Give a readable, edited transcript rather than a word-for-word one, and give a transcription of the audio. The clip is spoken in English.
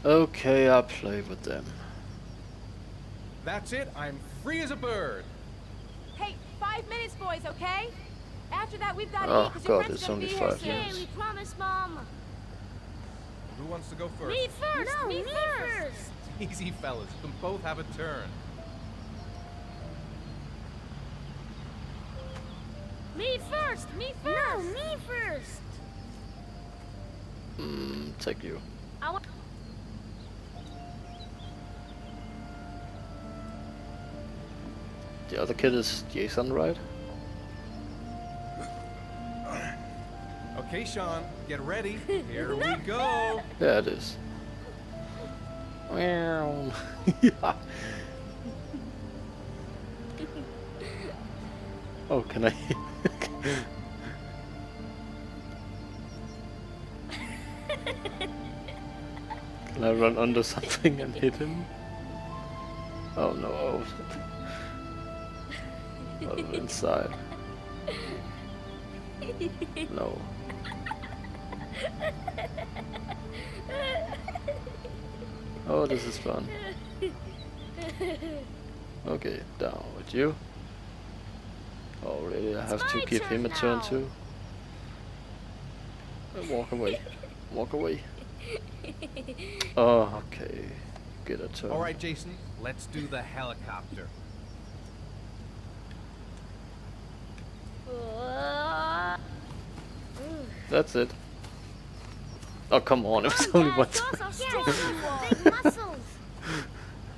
Okay, I'll play with them. That's it. I'm free as a bird. Hey, 5 minutes, boys, okay? After that, we've got to eat Oh because your god, friend's it's gonna only be here 5 soon. minutes. We promise, Mom. Who wants to go first? Me first. No, me first. Easy, fellas. You can both have a turn. Me first. Me first. No, me first. Take you. I want. The other kid is Jason, right? Okay, Sean, get ready. Here we go. Yeah, it is. Meow. Yeah. Oh, can I? Can I run under something and hit him? Oh no. Oh, inside. No. Oh, this is fun. Okay, down with you. Oh, really? I have to give him a turn too? Walk away. Walk away. Oh, okay. Get a turn. All right, Jason, let's do the helicopter. That's it. Oh, come on. It was only one Yes, turn. yes, big muscle.